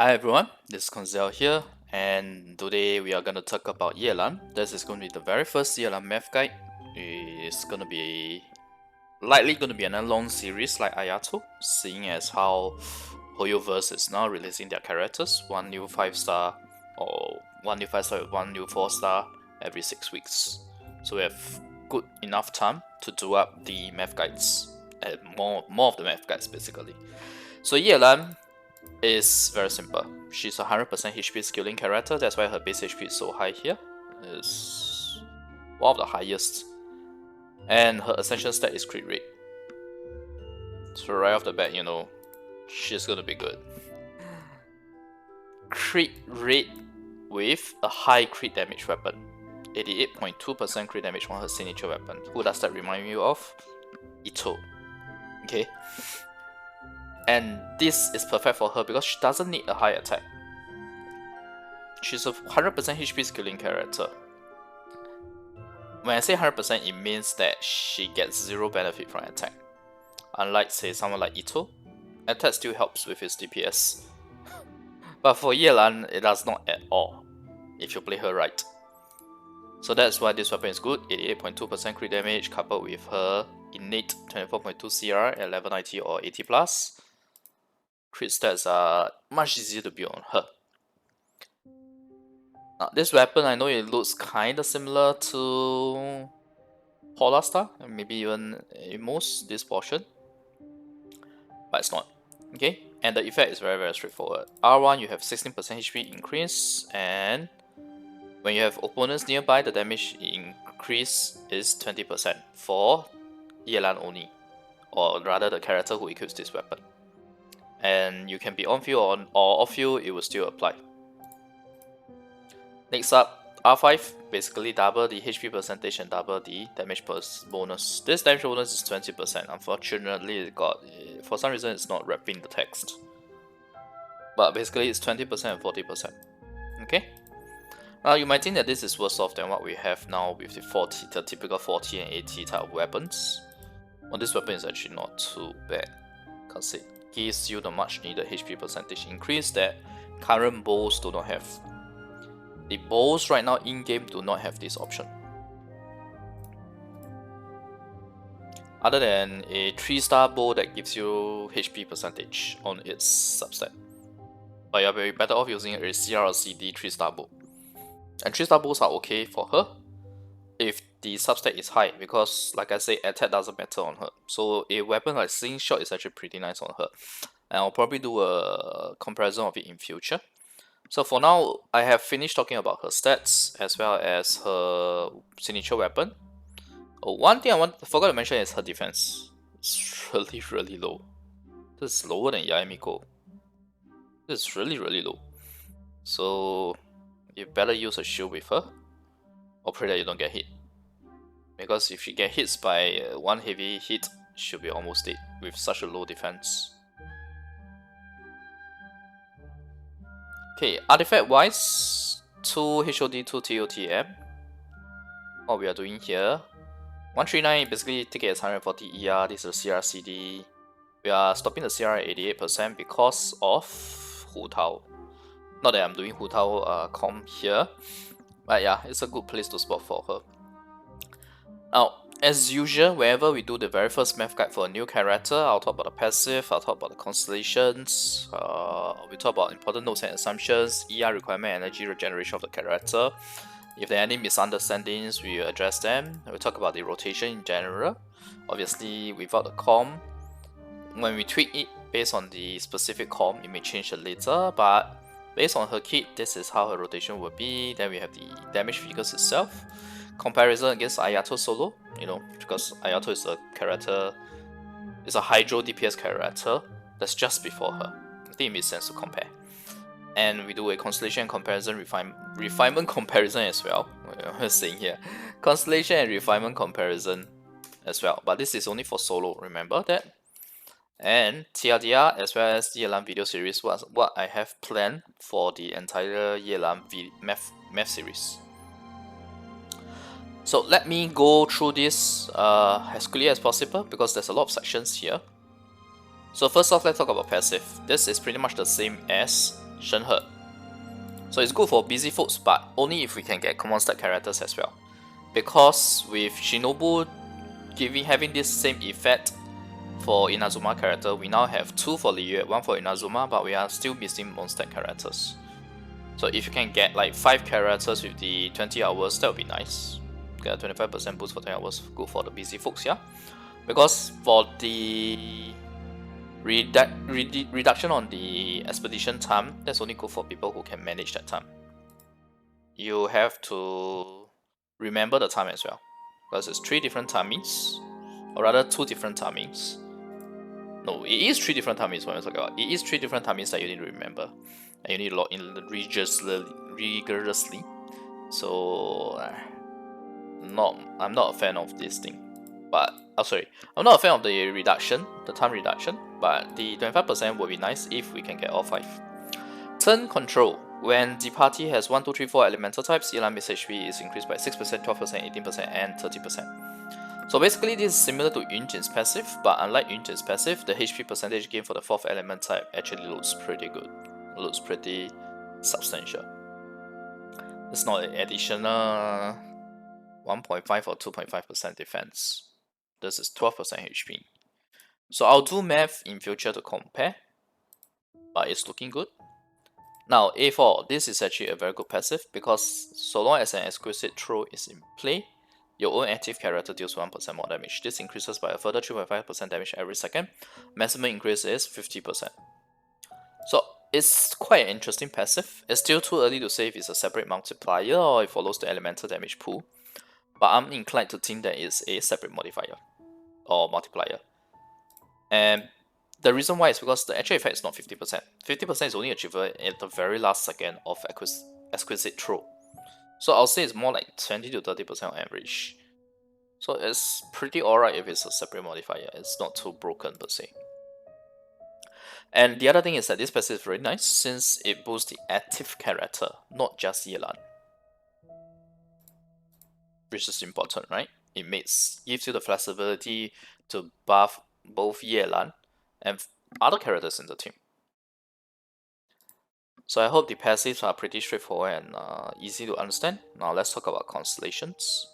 Hi everyone, this is Koinzell here, and today we are going to talk about Yelan. This is going to be the very first Yelan math guide. It's going to be likely going to be another long series like Ayato, seeing as how Hoyoverse is now releasing their characters, one new 5-star or one new 5-star with one new 4-star every 6 weeks. So we have good enough time to do up the math guides and more of the math guides basically. So Yelan is very simple. She's a 100% HP skilling character, that's why her base HP is so high here. It's one of the highest. And her ascension stat is crit rate. So right off the bat, you know, she's gonna be good. Crit rate with a high crit damage weapon. 88.2% crit damage on her signature weapon. Who does that remind you of? Ito. Okay. And this is perfect for her because she doesn't need a high attack. She's a 100% HP skilling character. When I say 100%, it means that she gets 0 benefit from attack. Unlike, say, someone like Ito, attack still helps with his DPS. But for Yelan, it does not at all, if you play her right. So that's why this weapon is good. 88.2% crit damage coupled with her innate 24.2 CR at level 90 or 80+. Crit stats are much easier to build on her. Now, this weapon, I know it looks kinda similar to Polar Star, and maybe even Amos, this portion, but it's not. Okay, and the effect is very straightforward. R1, you have 16% HP increase, and when you have opponents nearby, the damage increase is 20% for Yelan only, or rather the character who equips this weapon. And you can be on field or off field, it will still apply. Next up, R5, basically double the HP percentage and double the damage bonus. This damage bonus is 20%. Unfortunately, for some reason it's not wrapping the text. But basically it's 20% and 40%. Okay? Now you might think that this is worse off than what we have now with the typical 40 and 80 type of weapons. Well, this weapon is actually not too bad, because it gives you the much needed HP percentage increase that current bows do not have. The bows right now in-game do not have this option. Other than a 3-star bow that gives you HP percentage on its substat. But you're very better off using a CR or CD 3-star bow. And 3-star bows are okay for her if the substat is high, because like I say, attack doesn't matter on her. So a weapon like Slingshot is actually pretty nice on her. And I'll probably do a comparison of it in future. So for now, I have finished talking about her stats as well as her signature weapon. One thing I forgot to mention is her defense. It's really low. This is lower than Yaemiko. This is really low. So you better use a shield with her, or pray that you don't get hit. Because if she gets hit by one heavy hit, she'll be almost dead with such a low defense. Okay, artifact wise, 2 HOD, 2 TOTM. What we are doing here, 139 basically take it as 140 ER, this is CRCD. We are stopping the CR at 88% because of Hutao. Not that I'm doing Hutao comp here, but yeah, it's a good place to spot for her. Now, as usual, whenever we do the very first math guide for a new character, I'll talk about the passive, I'll talk about the constellations, we talk about important notes and assumptions, ER requirement, energy regeneration of the character. If there are any misunderstandings, we will address them. We'll talk about the rotation in general. Obviously, without the com, when we tweak it based on the specific com, it may change later, but based on her kit, this is how her rotation will be. Then we have the damage figures itself. Comparison against Ayato solo, you know, because Ayato is a character, is a Hydro DPS character that's just before her. I think it makes sense to compare. And we do a Constellation comparison, Refinement comparison as well. I'm saying here, Constellation and Refinement comparison as well. But this is only for solo, remember that? And TLDR as well as the Yelan video series was what I have planned for the entire Yelan math series. So let me go through this as quickly as possible because there's a lot of sections here. So first off, let's talk about passive. This is pretty much the same as Shenhe. So it's good for busy folks, but only if we can get common stat characters as well. Because with Shinobu having this same effect for Inazuma character, we now have 2 for Liu, 1 for Inazuma, but we are still missing monster characters. So if you can get like 5 characters with the 20 hours, that would be nice. Get a 25% boost for 20 hours, good for the busy folks, yeah. Because for the reduction on the expedition time, that's only good for people who can manage that time. You have to remember the time as well, because it's 3 different timings, or rather 2 different timings. No, it is 3 different timings when we talk about. It is 3 different timings that you need to remember, and you need to log in rigorously. So, I'm not a fan of this thing. But I'm not a fan of the reduction, the time reduction. But the 25% would be nice if we can get all 5. Turn control. When the party has 1, 2, 3, 4 elemental types, Yelan base HP is increased by 6%, 12%, 18%, and 30%. So basically, this is similar to Yunjin's passive, but unlike Yunjin's passive, the HP percentage gain for the 4th element type actually looks pretty good. It looks pretty substantial. It's not an additional 1.5 or 2.5% defense. This is 12% HP. So I'll do math in future to compare, but it's looking good. Now A4, this is actually a very good passive because so long as an exquisite throw is in play, your own active character deals 1% more damage. This increases by a further 3.5% damage every second. Maximum increase is 50%. So it's quite an interesting passive. It's still too early to say if it's a separate multiplier or it follows the elemental damage pool, but I'm inclined to think that it's a separate modifier or multiplier. And the reason why is because the actual effect is not 50%. 50% is only achievable at the very last second of exquisite throw. So I'll say it's more like 20 to 30% on average. So it's pretty alright if it's a separate modifier. It's not too broken per se. And the other thing is that this passive is very nice since it boosts the active character, not just Yelan. Which is important, right? It gives you the flexibility to buff both Yelan and other characters in the team. So I hope the passives are pretty straightforward and easy to understand. Now let's talk about Constellations.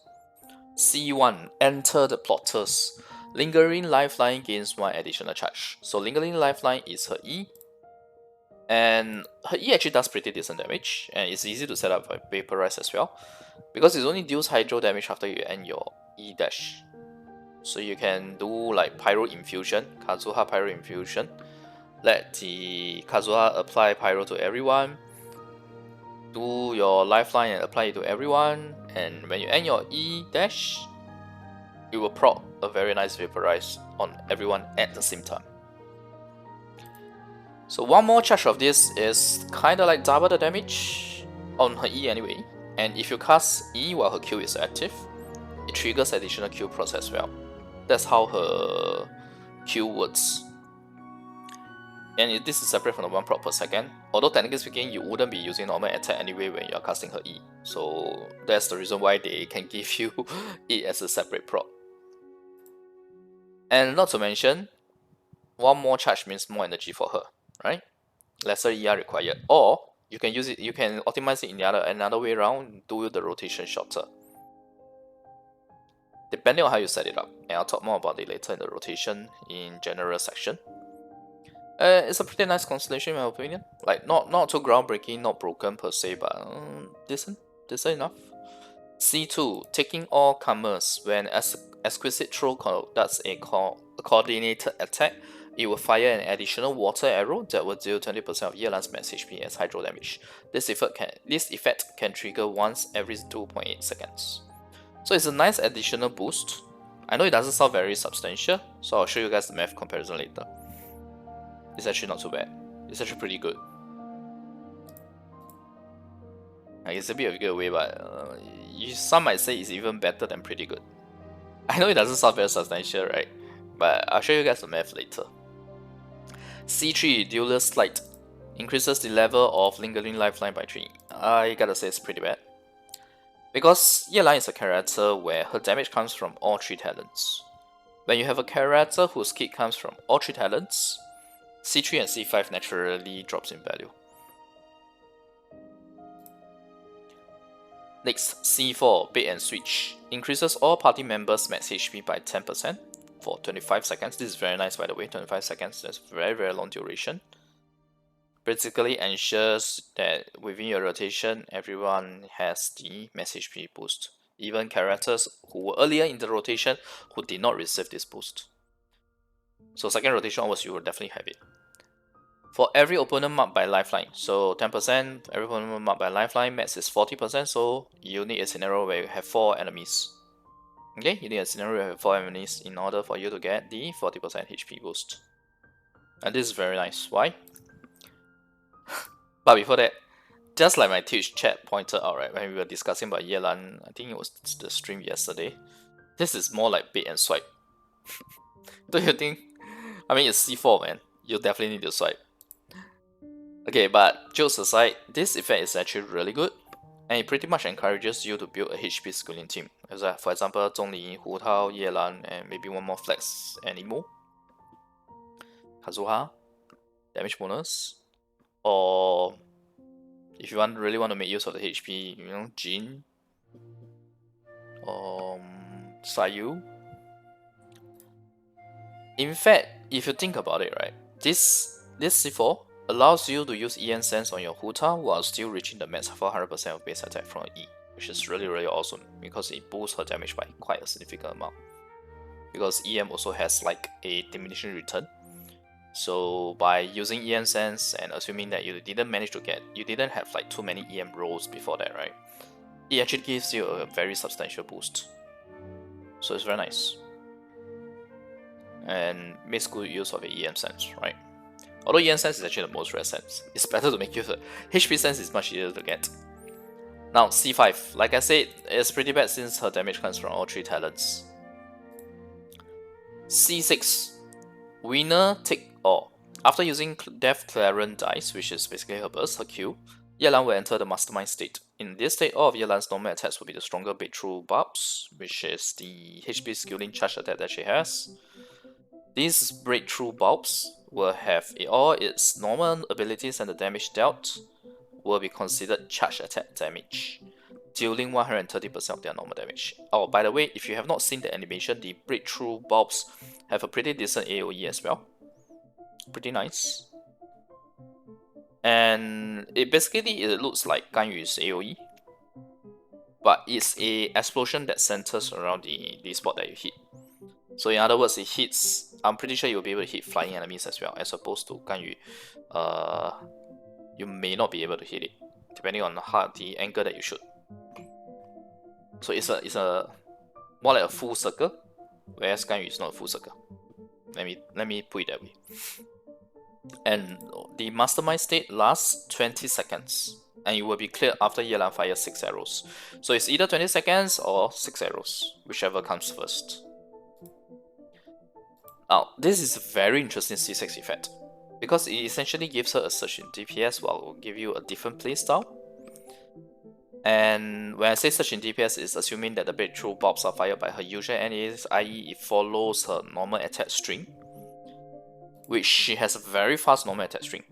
C1, enter the Plotters. Lingering Lifeline gains 1 additional charge. So Lingering Lifeline is her E. And her E actually does pretty decent damage. And it's easy to set up by Vaporize as well. Because it only deals Hydro damage after you end your E dash. So you can do like Pyro Infusion, Kazuha Pyro Infusion. Let the Kazuha apply Pyro to everyone. Do your Lifeline and apply it to everyone. And when you end your E dash, it will proc a very nice Vaporize on everyone at the same time. So 1 more charge of this is kinda like double the damage on her E anyway. And if you cast E while her Q is active, it triggers additional Q process as well. That's how her Q works. And this is separate from the 1 proc per second. Although technically speaking, you wouldn't be using normal attack anyway when you're casting her E. So that's the reason why they can give you it as a separate proc. And not to mention, 1 more charge means more energy for her, right? Lesser ER required. Or you can use it, you can optimize it in another way around, do the rotation shorter. Depending on how you set it up. And I'll talk more about it later in the rotation in general section. It's a pretty nice constellation in my opinion. Like not too groundbreaking, not broken per se, but decent enough. C2, taking all comers. When exquisite throw conducts a coordinated attack, it will fire an additional water arrow that will deal 20% of Yelan's max HP as hydro damage. This effect can trigger once every 2.8 seconds. So it's a nice additional boost. I know it doesn't sound very substantial, so I'll show you guys the math comparison later. It's actually not too bad. It's actually pretty good. It's a bit of a giveaway, but some might say it's even better than pretty good. I know it doesn't sound very substantial, right? But I'll show you guys the math later. C3, Dueler Slight. Increases the level of Lingering Lifeline by 3. I gotta say it's pretty bad. Because Yelan is a character where her damage comes from all 3 talents. When you have a character whose kit comes from all 3 talents, C3 and C5 naturally drops in value. Next, C4, bait and switch. Increases all party members' max HP by 10% for 25 seconds. This is very nice, by the way, 25 seconds. That's very, very long duration. Basically ensures that within your rotation, everyone has the max HP boost. Even characters who were earlier in the rotation who did not receive this boost. So second rotation onwards, you will definitely have it. For every opponent marked by lifeline, so 10%, every opponent marked by lifeline, max is 40%, so you need a scenario where you have 4 enemies. Okay, you need a scenario where you have 4 enemies in order for you to get the 40% HP boost. And this is very nice. Why? But before that, just like my Twitch chat pointed out, right, when we were discussing about Yelan, I think it was the stream yesterday, this is more like bait and swipe. Don't you think? I mean, it's C4, man. You definitely need to swipe. Okay, but jokes aside, this effect is actually really good, and it pretty much encourages you to build a HP scaling team. As for example, Zhongli, Hu Tao, Yelan, and maybe one more flex anymore. Kazuha, damage bonus, or if you really want to make use of the HP, you know, Jin, Sayu. In fact, if you think about it, right, this C4 allows you to use EM Sense on your Hu Tao while still reaching the max 400% of base attack from E, which is really, really awesome because it boosts her damage by quite a significant amount. Because EM also has like a diminishing return. So by using EM Sense and assuming that you didn't have like too many EM rolls before that, right? It actually gives you a very substantial boost. So it's very nice. And makes good use of the EM Sense, right? Although EM Sense is actually the most rare sense, it's better to make use of HP Sense is much easier to get. Now C5, like I said, it's pretty bad since her damage comes from all 3 talents. C6, winner take all. After using Death Clarence dice, which is basically her burst, her Q, Yelan will enter the Mastermind state. In this state, all of Yelan's normal attacks will be the stronger breakthrough barbs, which is the HP scaling charge attack that she has. These breakthrough bulbs will have all its normal abilities, and the damage dealt will be considered charge attack damage, dealing 130% of their normal damage. Oh, by the way, if you have not seen the animation, the breakthrough bulbs have a pretty decent AoE as well. Pretty nice. And it looks like Ganyu's AoE, but it's a explosion that centers around the spot that you hit. So in other words, it hits, I'm pretty sure you'll be able to hit flying enemies as well, as opposed to Ganyu. You may not be able to hit it, depending on the angle that you shoot. So it's a more like a full circle, whereas Ganyu is not a full circle. Let me put it that way. And the Mastermind state lasts 20 seconds, and it will be cleared after Yelan fires 6 arrows. So it's either 20 seconds or 6 arrows, whichever comes first. Now, this is a very interesting C6 effect, because it essentially gives her a surge in DPS while it will give you a different playstyle. And when I say surge in DPS, it's assuming that the breakthrough bombs are fired by her usual enemies, i.e. it follows her normal attack string, which she has a very fast normal attack string.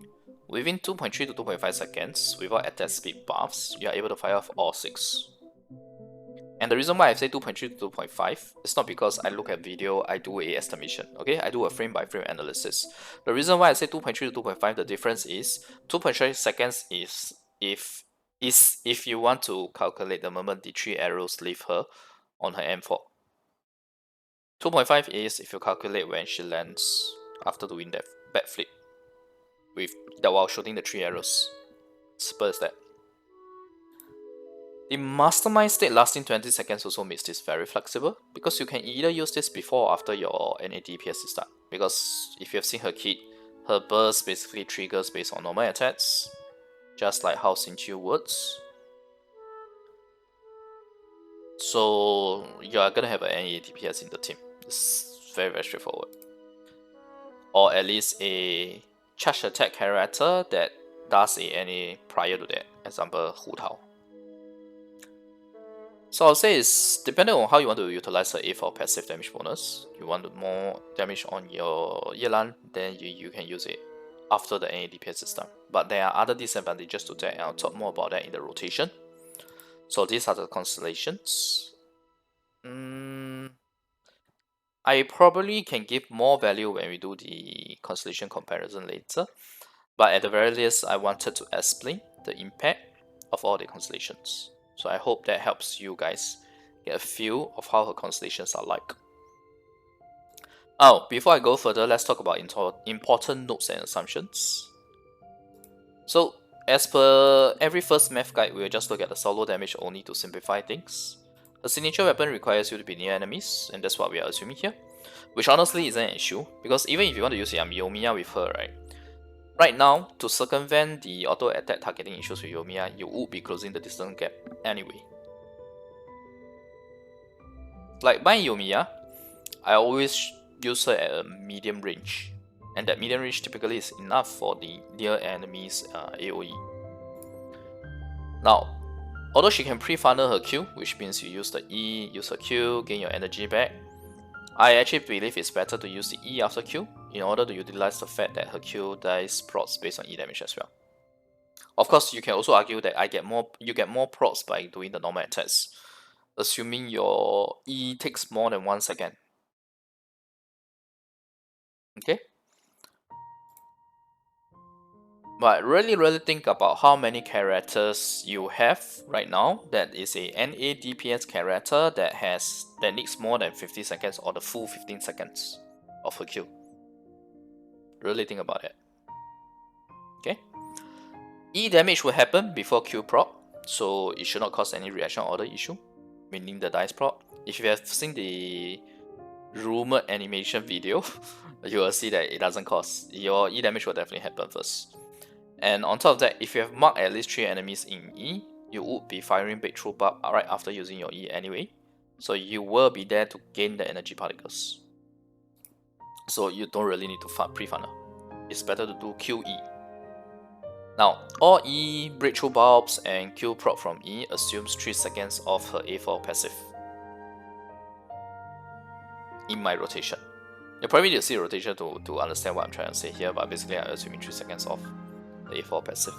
Within 2.3 to 2.5 seconds, without attack speed buffs, you are able to fire off all 6. And the reason why I say 2.3 to 2.5 is not because I look at video, I do a estimation, okay? I do a frame by frame analysis. The reason why I say 2.3 to 2.5, the difference is 2.3 seconds is if you want to calculate the moment the 3 arrows leave her on her M4. 2.5 is if you calculate when she lands after doing that backflip while shooting the 3 arrows. Simple as that. The Mastermind state lasting 20 seconds also makes this very flexible, because you can either use this before or after your NA DPS is done. Because if you have seen her kit, her burst basically triggers based on normal attacks, just like how Xingqiu would. So you are gonna have an NA DPS in the team. It's very, very straightforward. Or at least a charge attack character that does a NA prior to that, example Hu Tao. So I'll say it's depending on how you want to utilize the A for passive damage bonus. You want more damage on your Yelan, then you can use it after the NA DPS is done. But there are other disadvantages to that, and I'll talk more about that in the rotation. So these are the constellations. I probably can give more value when we do the constellation comparison later, but at the very least, I wanted to explain the impact of all the constellations. So I hope that helps you guys get a feel of how her constellations are like. Oh, before I go further, let's talk about important notes and assumptions. So, as per every first math guide, we'll just look at the solo damage only to simplify things. A signature weapon requires you to be near enemies, and that's what we are assuming here. Which honestly isn't an issue, because even if you want to use Yomiya with her, right now, to circumvent the auto attack targeting issues with Yomiya, you would be closing the distance gap anyway. Like my Yomiya, I always use her at a medium range, and that medium range typically is enough for the near enemies AoE. Now, although she can pre-funnel her Q, which means you use the E, use her Q, gain your energy back, I actually believe it's better to use the E after Q in order to utilize the fact that her Q dies procs based on E damage as well. Of course, you can also argue that you get more procs by doing the normal attacks, assuming your E takes more than 1 second. Okay? But really think about how many characters you have right now that is a NA DPS character that needs more than 50 seconds or the full 15 seconds of her Q. Really think about it. Okay? E damage will happen before Q proc, so it should not cause any reaction order issue, meaning the dice proc. If you have seen the rumored animation video, you will see that it doesn't cause. Your E damage will definitely happen first. And on top of that, if you have marked at least 3 enemies in E, you would be firing breakthrough bulb right after using your E anyway. So you will be there to gain the energy particles. So you don't really need to pre-funnel. It's better to do QE. Now, all E, breakthrough bulbs, and Q proc from E assumes 3 seconds of her A4 passive in my rotation. You probably need to see the rotation to understand what I'm trying to say here, but basically I'm assuming 3 seconds off the A4 passive.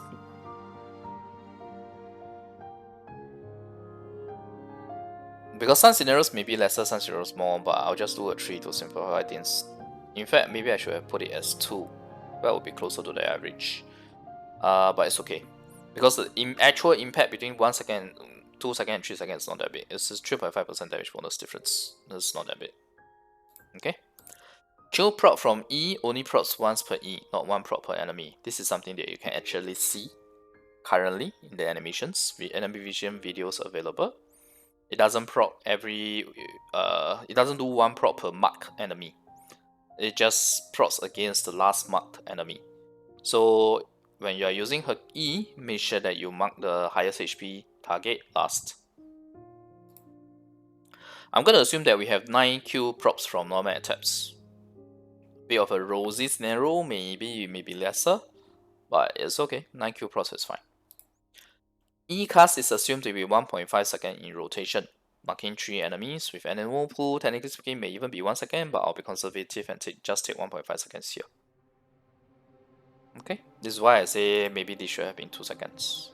Because some scenarios may be lesser, some scenarios more, but I'll just do a 3 to simplify things. In fact, maybe I should have put it as 2. That would be closer to the average. But it's okay. Because the actual impact between 1 second, 2 seconds, and 3 seconds is not that big. It's just 3.5% damage bonus difference. It's not that big. Okay? Q proc from E only procs once per E, not 1 proc per enemy. This is something that you can actually see currently in the animations, with enemy vision videos available. It doesn't proc it doesn't do 1 proc per marked enemy. It just procs against the last marked enemy. So when you are using her E, make sure that you mark the highest HP target last. I'm gonna assume that we have 9 Q procs from normal attacks. Bit of a rosy scenario, maybe lesser, but it's okay. 9 Q procs is fine. E cast is assumed to be 1.5 seconds in rotation, marking 3 enemies with animal pool. Technically speaking, may even be 1 second, but I'll be conservative and just take 1.5 seconds here. Okay, this is why I say maybe this should have been 2 seconds.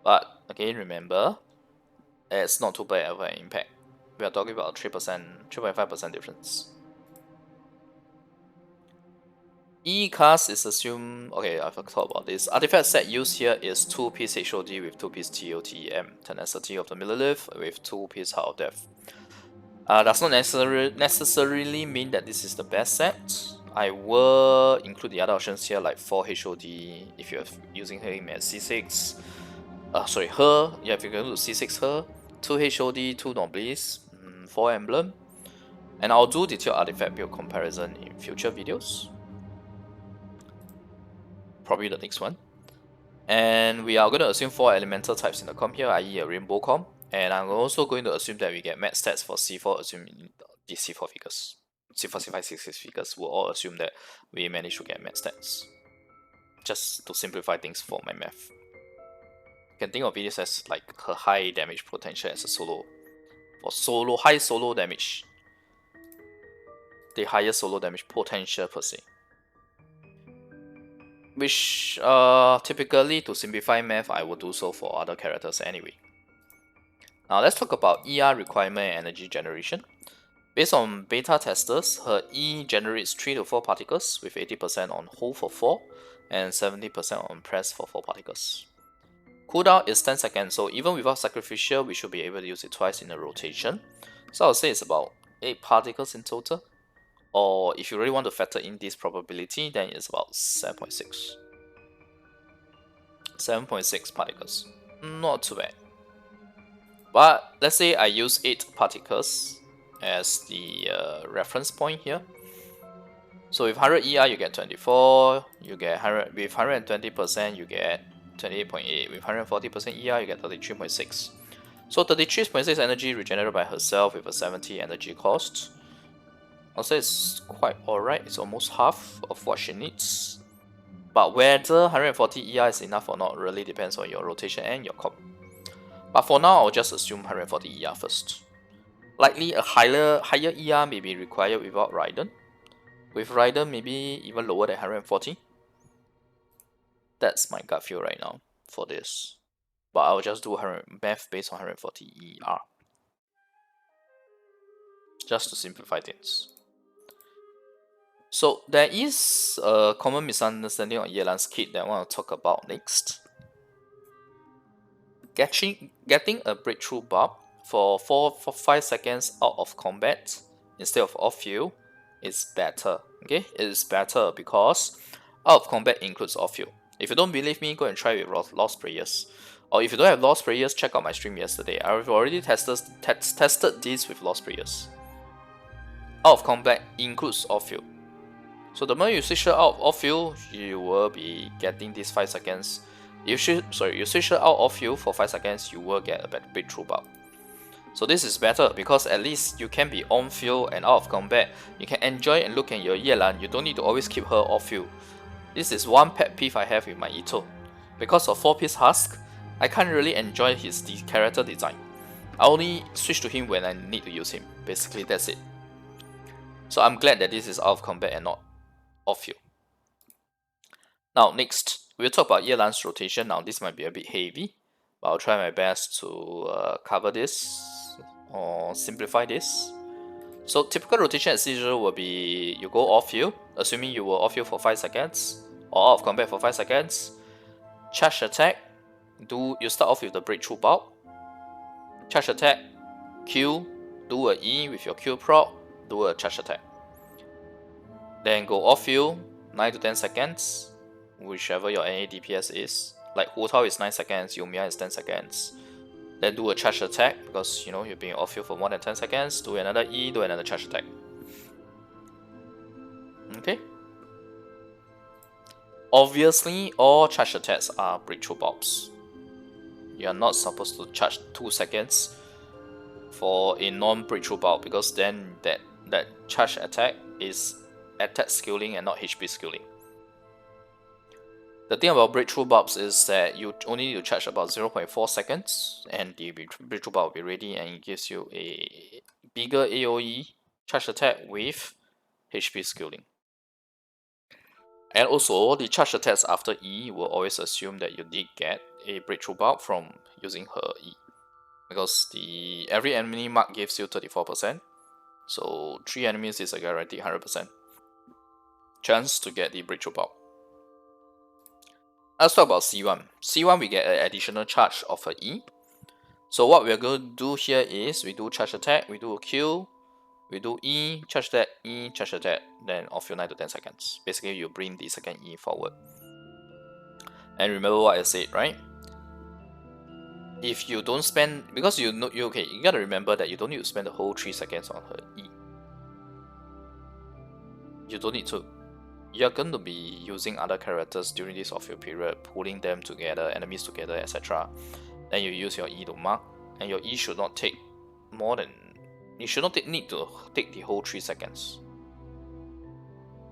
But again, remember, it's not too bad of an impact. We are talking about 3%, 3.5% difference. E cast is assumed. Okay, I've talked about this. Artifact set used here is 2-piece HOD with 2-piece TOTEM, tenacity of the Millilith with 2-piece Heart of Death. Does not necessarily mean that this is the best set. I will include the other options here, like 4 HOD if you're using him at C6. Sorry, her. Yeah, if you're going to C6 her, 2 HOD, 2 Noblies, 4 Emblem. And I'll do detailed artifact build comparison in future videos. Probably the next one. And we are going to assume 4 elemental types in the comp here, i.e. a rainbow comp. And I'm also going to assume that we get max stats for C4, assuming these C4 figures. C4, C5, C6 figures will all assume that we manage to get max stats. Just to simplify things for my math. You can think of it as like her high damage potential as a solo. For high solo damage. The highest solo damage potential per se. Which typically to simplify math I will do so for other characters anyway. Now let's talk about ER requirement and energy generation. Based on beta testers, her E generates 3 to 4 particles with 80% on hold for 4 and 70% on press for 4 particles. Cooldown is 10 seconds, so even without sacrificial, we should be able to use it twice in a rotation. So I would say it's about 8 particles in total. Or if you really want to factor in this probability, then it's about 7.6. 7.6 particles. Not too bad. But let's say I use 8 particles as the reference point here. So with 100 ER you get 24, you get 100 with 120% you get 28.8, with 140% ER you get 33.6. So 33.6 energy regenerated by herself with a 70 energy cost. I'll say it's quite alright, it's almost half of what she needs. But whether 140 ER is enough or not really depends on your rotation and your comp. But for now, I'll just assume 140 ER first. Likely a higher ER may be required without Raiden. With Raiden, maybe even lower than 140. That's my gut feel right now for this. But I'll just do math based on 140 ER. Just to simplify things. So there is a common misunderstanding on Yelan's kit that I want to talk about next. Getting a breakthrough buff for 5 seconds out of combat instead of off field is better. Okay, it is better because out of combat includes off field. If you don't believe me, go and try with Lost Prayers. Or if you don't have Lost Prayers, check out my stream yesterday. I've already tested this with Lost Prayers. Out of combat includes off field. So the moment you switch her out off field, you will be getting these 5 seconds. You switch her out off field for 5 seconds, you will get a better breakthrough buff. So this is better because at least you can be on field and out of combat. You can enjoy and look at your Yelan. You don't need to always keep her off field. This is one pet peeve I have with my Ito. Because of 4-piece husk, I can't really enjoy his character design. I only switch to him when I need to use him. Basically, that's it. So I'm glad that this is out of combat and not off field. Now next, we'll talk about Yelan's rotation. Now this might be a bit heavy, but I'll try my best to cover this or simplify this. So typical rotation as usual will be you go off field, assuming you will off field for 5 seconds or out of combat for 5 seconds. Charge attack, you start off with the breakthrough bulb. Charge attack, Q, do a E with your Q proc, do a charge attack. Then go off field, 9 to 10 seconds, whichever your NA DPS is. Like Hu Tao is 9 seconds, Yumiya is 10 seconds. Then do a charge attack because you know you're being off field for more than 10 seconds. Do another E, do another charge attack. Okay. Obviously, all charge attacks are breakthrough bulbs. You are not supposed to charge 2 seconds for a non-breakthrough bulb because then that charge attack is attack scaling and not HP scaling. The thing about breakthrough bulbs is that you only need to charge about 0.4 seconds and the breakthrough bulb will be ready, and it gives you a bigger AoE charge attack with HP scaling. And also, the charge attacks after E will always assume that you did get a breakthrough bulb from using her E. Because every enemy mark gives you 34%. So 3 enemies is a guaranteed 100% chance to get the breakthrough bulb. Let's talk about C1. C1 we get an additional charge of her E. So what we're going to do here is we do charge attack, we do a Q, we do E, charge attack, E, charge attack, then off your 9 to 10 seconds. Basically, you bring the second E forward. And remember what I said, right? If you don't spend, because you gotta remember that you don't need to spend the whole 3 seconds on her E. You don't need to. You're going to be using other characters during this off-field period, pulling them together, enemies together, etc. Then you use your E to mark, and your E should not take more than, you should not need to take the whole 3 seconds.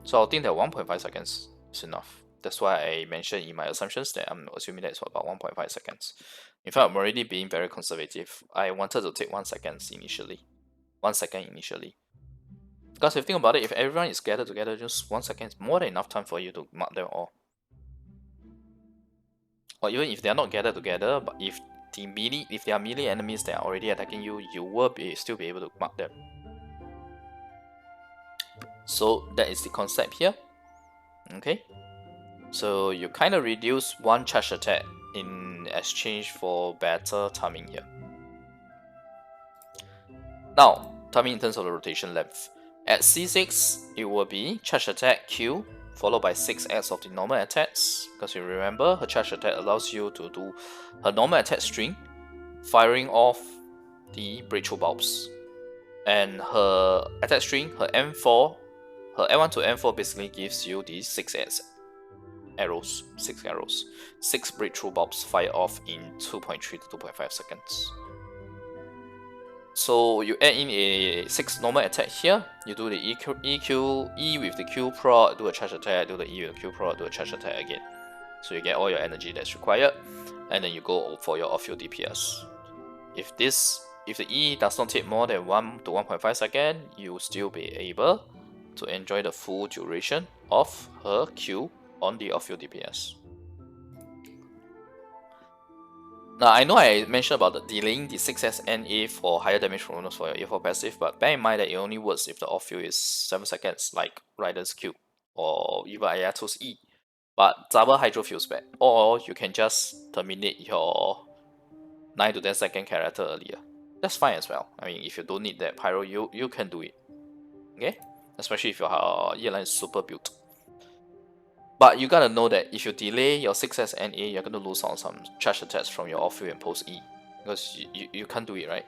So I think that 1.5 seconds is enough. That's why I mentioned in my assumptions that I'm assuming that it's about 1.5 seconds. In fact, I'm already being very conservative. I wanted to take 1 second initially. 1 second initially. Because if you think about it, if everyone is gathered together, just 1 second is more than enough time for you to mark them all. Or even if they are not gathered together, but if the melee, if they are melee enemies that are already attacking you, you will still be able to mark them. So that is the concept here. Okay, so you kind of reduce one charge attack in exchange for better timing here. Now, timing in terms of the rotation length. At C6, it will be charge attack Q followed by 6x of the normal attacks, because you remember her charge attack allows you to do her normal attack string, firing off the breakthrough bulbs, and her attack string, her M4, her M1 to M4 basically gives you the 6 arrows, 6 breakthrough bulbs fired off in 2.3 to 2.5 seconds. So you add in a 6 normal attack here, you do the E with the Q prod, do a charge attack, do the E with the Q prod, do a charge attack again. So you get all your energy that's required, and then you go for your off-field DPS. If the E does not take more than 1 to 1.5 seconds, you will still be able to enjoy the full duration of her Q on the off-field DPS. Now, I know I mentioned about the delaying the 6S NA for higher damage bonus for your A4 passive, but bear in mind that it only works if the off-field is 7 seconds, like Raiden's Q, or even Ayato's E. But double Hydro feels bad, or you can just terminate your 9 to 10 second character earlier. That's fine as well. I mean, if you don't need that pyro, you can do it. Okay? Especially if your Yelan is super built. But you gotta know that if you delay your 6S NA, you're gonna lose on some charge attacks from your off-field and post E. Because you can't do it, right?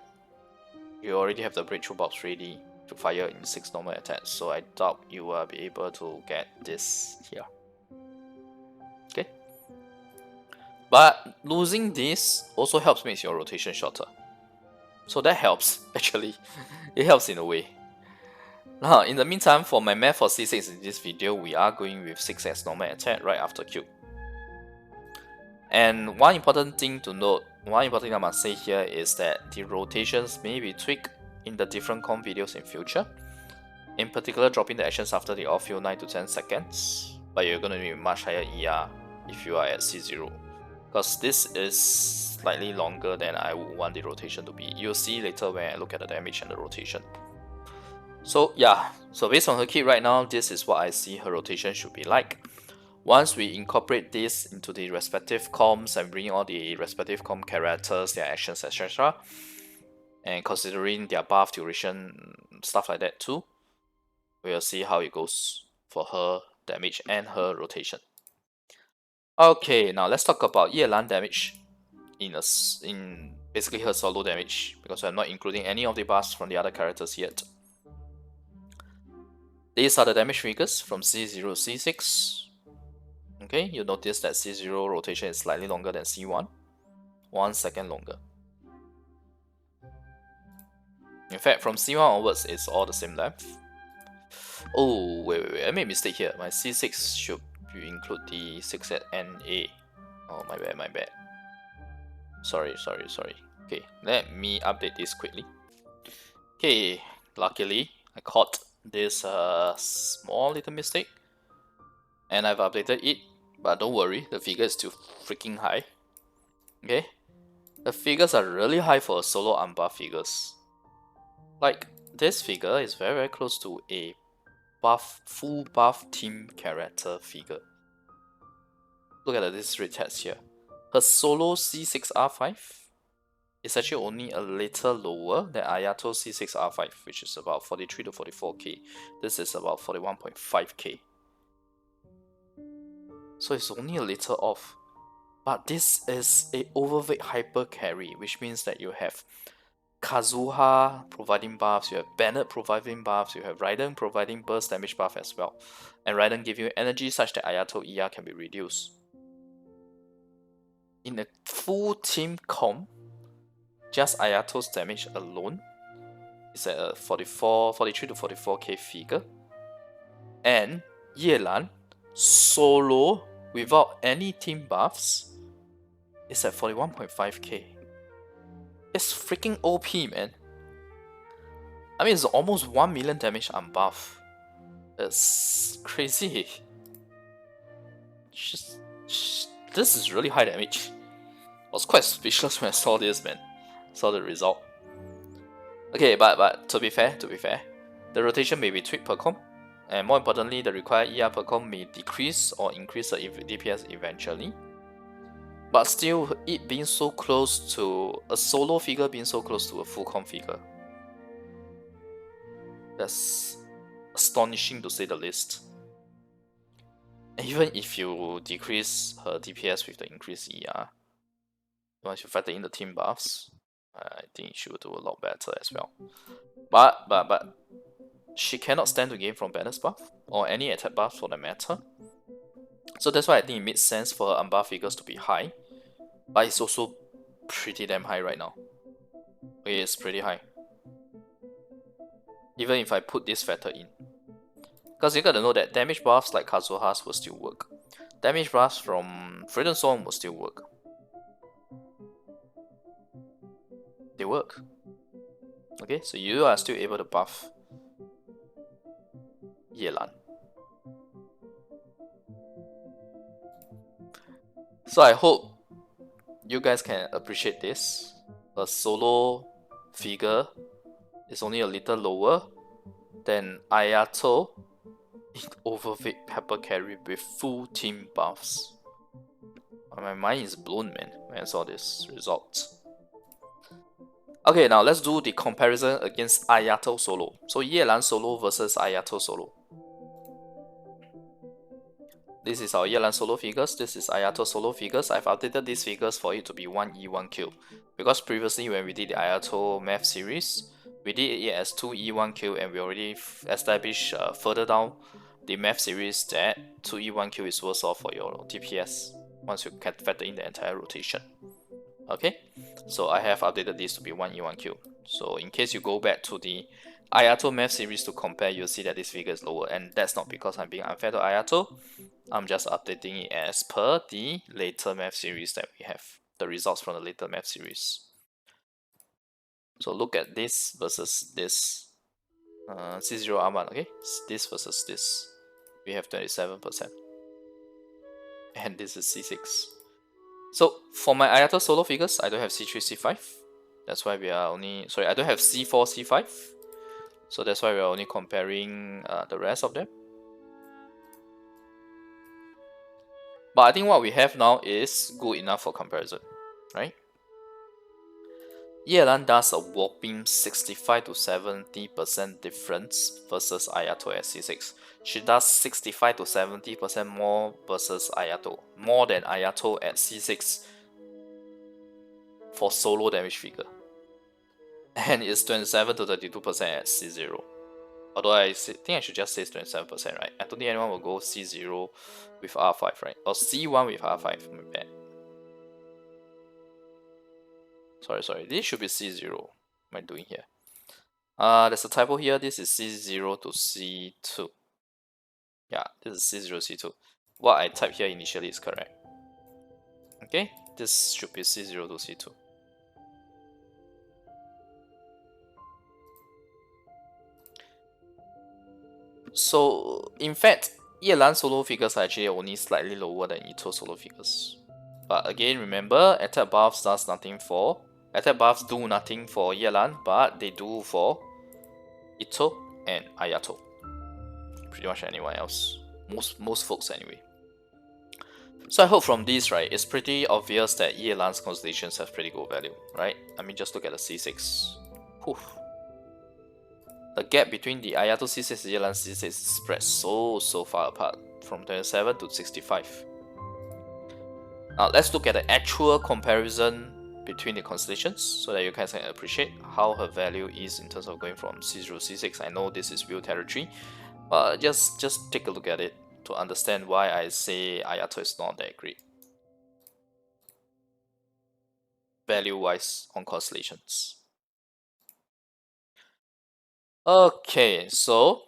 You already have the breakthrough box ready to fire in 6 normal attacks, so I doubt you will be able to get this here. Okay? But losing this also helps make your rotation shorter. So that helps, actually. It helps in a way. Now, in the meantime, for my math for C6 in this video, we are going with 6x normal attack right after Q. And one important thing to note, one important thing I must say here is that the rotations may be tweaked in the different comp videos in future. In particular, dropping the actions after the off-field 9 to 10 seconds, but you're going to need much higher ER if you are at C0. Because this is slightly longer than I would want the rotation to be. You'll see later when I look at the damage and the rotation. So yeah, so based on her kit right now, this is what I see her rotation should be like. Once we incorporate this into the respective comps and bring all the respective comp characters, their actions, etc., and considering their buff duration, stuff like that too, we'll see how it goes for her damage and her rotation. Okay, now let's talk about Yelan damage in basically her solo damage, because I'm not including any of the buffs from the other characters yet. These are the damage figures from C0 to C6. Okay, you'll notice that C0 rotation is slightly longer than C1, 1 second longer. In fact, from C1 onwards, it's all the same length. Oh, wait, I made a mistake here. My C6 should include the 6 at NA. Oh, my bad. Sorry. Okay, let me update this quickly. Okay, luckily, I caught this small little mistake, and I've updated it, but don't worry, the figure is still freaking high. Okay, the figures are really high for solo unbuff figures. Like, this figure is very close to a full buff team character figure. Look at this red text here. Her solo C6R5 is actually only a little lower than Ayato C6R5, which is about 43 to 44k. This is about 41.5k. So it's only a little off. But this is a OverVape HyperCarry, which means that you have Kazuha providing buffs, you have Bennett providing buffs, you have Raiden providing burst damage buff as well. And Raiden give you energy such that Ayato ER can be reduced. In a full team comp, just Ayato's damage alone is at a 43 to 44k figure. And Yelan, solo, without any team buffs, is at 41.5k. It's freaking OP, man. I mean, it's almost 1 million damage unbuff. It's crazy. This is really high damage. was quite speechless when I saw this, man. Saw the result. Okay, but to be fair, the rotation may be tweaked per comp, and more importantly, the required ER per comp may decrease or increase the DPS eventually. But still, it being so close to a solo figure being so close to a full comp figure, that's astonishing to say the least. Even if you decrease her DPS with the increased ER, once you factor in the team buffs, I think she will do a lot better as well. But she cannot stand to gain from balance buff or any attack buff for that matter. So that's why I think it makes sense for her unbuff figures to be high, but it's also pretty damn high right now. Okay, it's pretty high. Even if I put this factor in, because you gotta know that damage buffs like Kazuha's will still work. Damage buffs from Freedom Song will still work. They work. Okay, so you are still able to buff Yelan. So I hope you guys can appreciate this. A solo figure is only a little lower than Ayato in OverVape HyperCarry with full team buffs. My mind is blown, man, when I saw this result. Okay, now let's do the comparison against Ayato solo. So Yelan solo versus Ayato solo. This is our Yelan solo figures, this is Ayato solo figures. I've updated these figures for it to be 1E, 1Q. Because previously when we did the Ayato math series, we did it as 2E, 1Q, and we already established further down the math series that 2E, 1Q is worse off for your DPS once you can factor in the entire rotation. Okay, so I have updated this to be 1E, 1Q. So in case you go back to the Ayato math series to compare, you'll see that this figure is lower, and that's not because I'm being unfair to Ayato. I'm just updating it as per the later math series that we have, the results from the later math series. So look at this versus this. C0 Arman, okay? This versus this. We have 27%. And this is C6. So for my Ayato solo figures, I don't have C3, C5. That's why we are only... Sorry, I don't have C4, C5. So that's why we are only comparing the rest of them. But I think what we have now is good enough for comparison, right? Yelan does a whopping 65 to 70% difference versus Ayato at C6. She does 65 to 70% more versus Ayato, more than Ayato at C6 for solo damage figure. And it's 27 to 32% at C0. Although I think I should just say 27%, right? I don't think anyone will go C0 with R5, right? Or C1 with R5, my bad. Sorry, this should be C0. What am I doing here? There's a typo here. This is C0 to C2. Yeah, this is C0, C2. What I typed here initially is correct. Okay, this should be C0 to C2. So, in fact, Yelan solo figures are actually only slightly lower than Ito solo figures. But again, remember, attack buffs does nothing for... Attack buffs do nothing for Yelan, but they do for Ito and Ayato. Pretty much anyone else. Most folks anyway. So I hope from this, right, it's pretty obvious that Yelan's Constellations have pretty good value, right? I mean, just look at the C6. Whew. The gap between the Ayato C6 and Yelan C6 is spread so far apart, from 27 to 65. Now let's look at the actual comparison between the constellations so that you guys can appreciate how her value is in terms of going from C0 C6. I know this is real territory, but just take a look at it to understand why I say Ayato is not that great value wise on constellations. Okay, so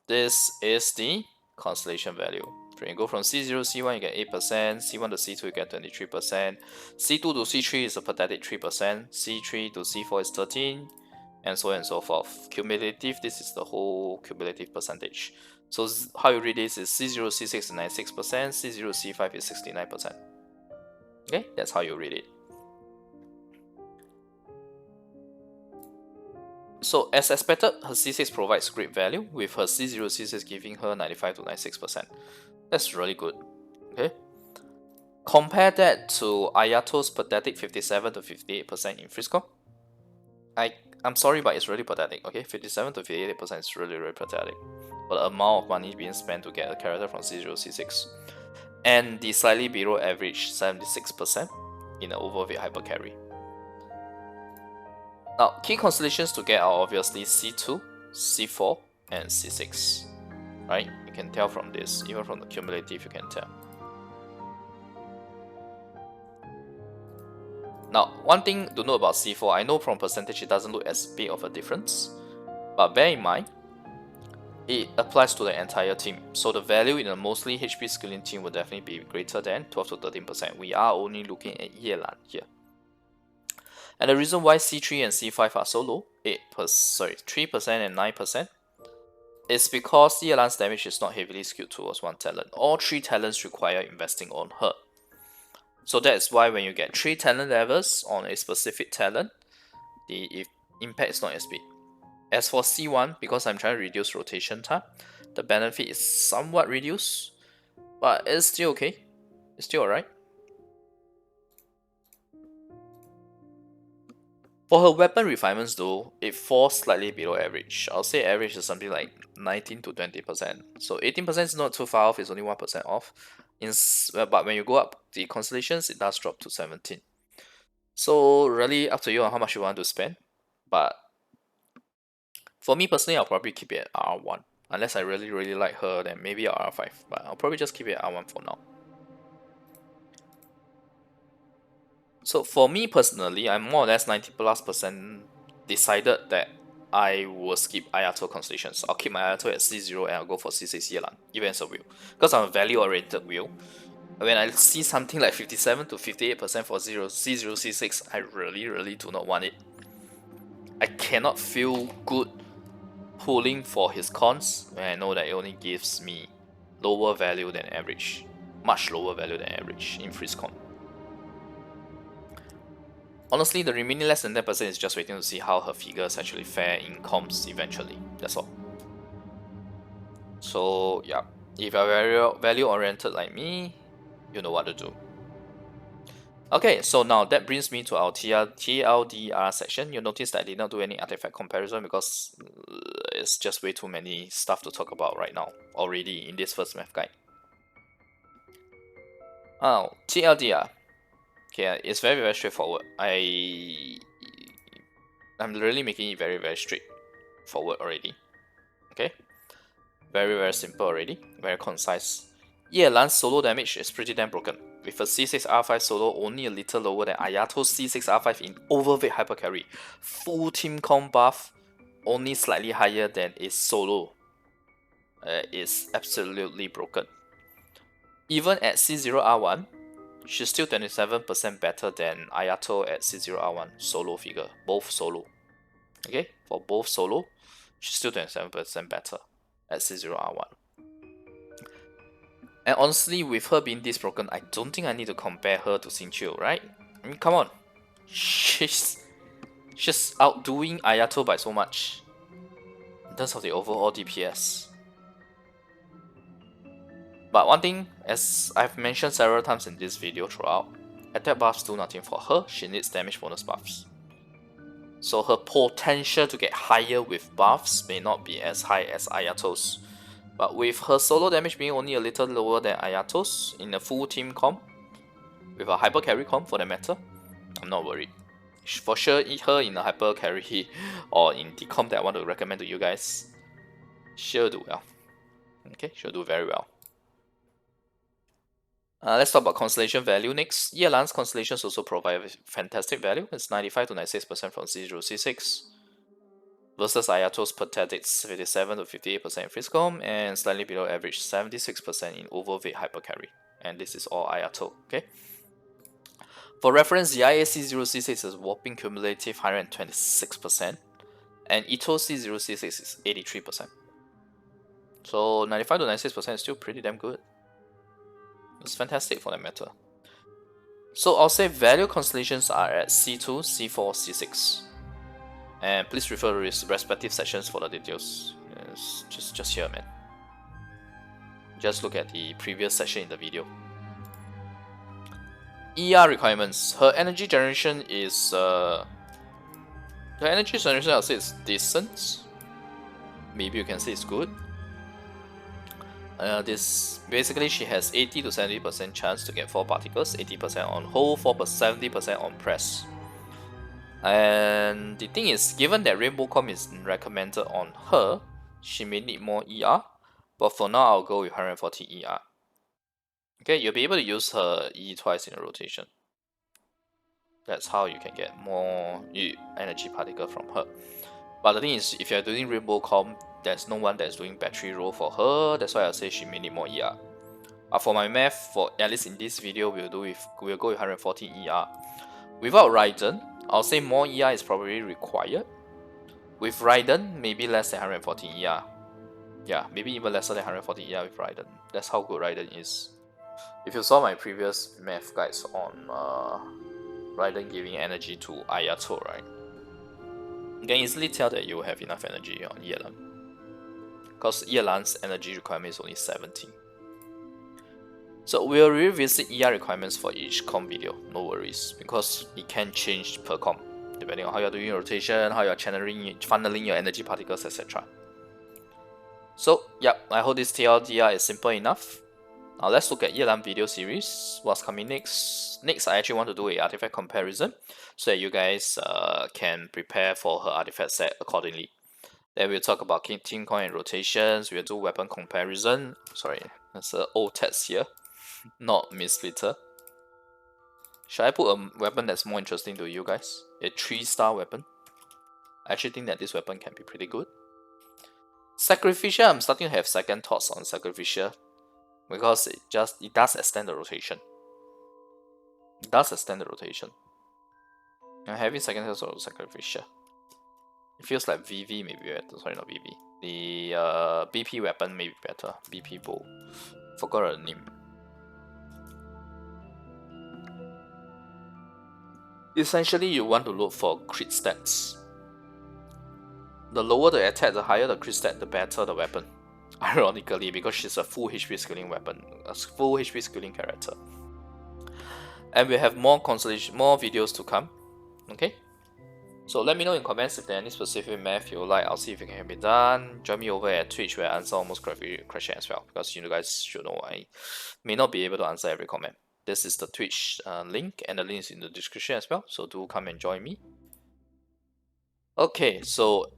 this is the constellation value. When you go from C0 C1 you get 8%, C1 to C2 you get 23%, C2 to C3 is a pathetic 3%, C3 to C4 is 13%, and so on and so forth. Cumulative, this is the whole cumulative percentage. So how you read this is C0 C6 is 96%, C0 C5 is 69%. Okay, that's how you read it. So as expected, her C6 provides great value, with her C0 C6 giving her 95 to 96%. That's really good. Okay. Compare that to Ayato's pathetic 57 to 58% in Frisco. I'm sorry, but it's really pathetic. Okay, 57 to 58% is really pathetic for the amount of money being spent to get a character from C0 C6, and the slightly below average 76% in the OverVape HyperCarry. Now, key constellations to get are obviously C2, C4, and C6. Right? You can tell from this, even from the cumulative, you can tell. Now, one thing to know about C4, I know from percentage it doesn't look as big of a difference, but bear in mind, it applies to the entire team. So the value in a mostly HP scaling team will definitely be greater than 12 to 13%. We are only looking at Yelan here. And the reason why C3 and C5 are so low, 3% and 9%, is because Yelan's damage is not heavily skewed towards one talent. All 3 talents require investing on her. So that's why when you get 3 talent levels on a specific talent, the impact is not as big. As for C1, because I'm trying to reduce rotation time, the benefit is somewhat reduced, but it's still okay. It's still alright. For her weapon refinements though, it falls slightly below average. I'll say average is something like 19 to 20%. So 18% is not too far off, it's only 1% off. But when you go up the constellations, it does drop to 17. So really up to you on how much you want to spend. But for me personally, I'll probably keep it at R1. Unless I really like her, then maybe R5. But I'll probably just keep it at R1 for now. So for me personally, I'm more or less 90+% decided that I will skip Ayato Constellations. I'll keep my Ayato at C0 and I'll go for C6 Yelan, even as a wheel. Because I'm a value-oriented wheel. When I see something like 57 to 58% for C0 C6, I really do not want it. I cannot feel good pulling for his cons when I know that it only gives me lower value than average. Much lower value than average in FreezeCon. Honestly, the remaining less than 10% is just waiting to see how her figures actually fare in comps eventually. That's all. So yeah, if you're very value oriented like me, you know what to do. Okay, so now that brings me to our TLDR section. You'll notice that I did not do any artifact comparison because it's just way too many stuff to talk about right now already in this first math guide. Oh, TLDR. Okay, it's very straightforward. I'm really making it very straightforward already. Okay, very simple already, very concise. Yelan's solo damage is pretty damn broken, with a C6 R5 solo only a little lower than Ayato's C6 R5 in OverVape HyperCarry. Full team comp buff only slightly higher than its solo. It's absolutely broken. Even at C0 R1, she's still 27% better than Ayato at C0 R1 solo figure, both solo. Okay, for both solo, she's still 27% better at C0 R1. And honestly, with her being this broken, I don't think I need to compare her to Xingqiu, right? I mean, come on. She's outdoing Ayato by so much in terms of the overall DPS. But one thing, as I've mentioned several times in this video throughout, attack buffs do nothing for her, she needs damage bonus buffs. So her potential to get higher with buffs may not be as high as Ayato's. But with her solo damage being only a little lower than Ayato's in a full team comp, with a HyperCarry comp for that matter, I'm not worried. For sure, her in a HyperCarry or in the comp that I want to recommend to you guys, she'll do well. Okay, she'll do very well. Let's talk about Constellation value next. Yelan's Constellations also provide fantastic value. It's 95 to 96% from C0 C6 versus Ayato's pathetic 57 to 58% in Friscom and slightly below average 76% in OverVape HyperCarry. And this is all Ayato, okay? For reference, the IAC0 C6 is whopping cumulative 126%, and Ito C0 C6 is 83%. So 95 to 96% is still pretty damn good. It's fantastic for that matter. So I'll say value constellations are at C2, C4, C6. And please refer to respective sections for the details. It's just here, man. Just look at the previous section in the video. ER requirements. Her energy generation is I'll say it's decent. Maybe you can say it's good. This basically she has 80 to 70% chance to get 4 particles, 80% on hold, 70% on press. And the thing is, given that Rainbow Com is recommended on her, she may need more ER, but for now I'll go with 140 ER. Okay, you'll be able to use her E twice in a rotation. That's how you can get more energy particle from her. But the thing is, if you're doing Rainbow Com, there's no one that's doing battery roll for her. That's why I say she may need more ER. But for my math, for at least in this video, we'll go with 140 ER. Without Raiden, I'll say more ER is probably required. With Raiden, maybe less than 140 ER. Yeah, maybe even lesser than 140 ER with Raiden. That's how good Raiden is. If you saw my previous math guides on Raiden giving energy to Ayato, right? You can easily tell that you will have enough energy on Yelan. Because Yelan's energy requirement is only 70. So we'll revisit ER requirements for each com video, no worries, because it can change per com, depending on how you're doing your rotation, how you're funneling your energy particles, etc. So, yeah, I hope this TLDR is simple enough. Now let's look at Yelan video series. What's coming next? Next, I actually want to do a artifact comparison, so that you guys can prepare for her artifact set accordingly. Then we'll talk about team coin and rotations. We'll do weapon comparison. Sorry, that's an old text here, not Mistsplitter. Should I put a weapon that's more interesting to you guys? A 3-star weapon. I actually think that this weapon can be pretty good. Sacrificial, I'm starting to have second thoughts on Sacrificial, because it does extend the rotation. It does extend the rotation. I'm having second thoughts on Sacrificial. It feels like VV may be better. Sorry, not VV. The BP weapon may be better. BP bow. Forgot the name. Essentially, you want to look for crit stats. The lower the attack, the higher the crit stat, the better the weapon. Ironically, because she's a full HP scaling weapon, a full HP scaling character. And we have more videos to come. Okay? So let me know in comments if there are any specific math you like. I'll see if it can be done. Join me over at Twitch where I answer almost question as well, because you guys should know I may not be able to answer every comment. This is the Twitch link, and the link is in the description as well, so do come and join me. Okay, so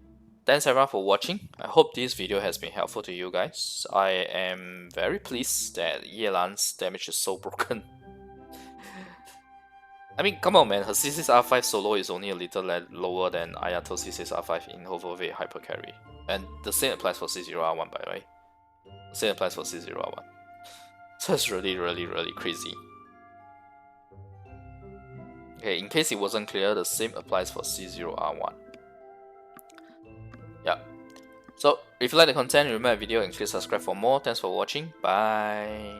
thanks everyone for watching. I hope this video has been helpful to you guys. I am very pleased that Yelan's damage is so broken. I mean, come on man, her C6R5 solo is only a little lower than Ayato C6R5 in OverVape HyperCarry. And the same applies for C0R1 by the way. The same applies for C0R1. So it's really crazy. Okay, in case it wasn't clear, the same applies for C0R1. Yeah. So, if you like the content, remember the video and click subscribe for more. Thanks for watching. Bye.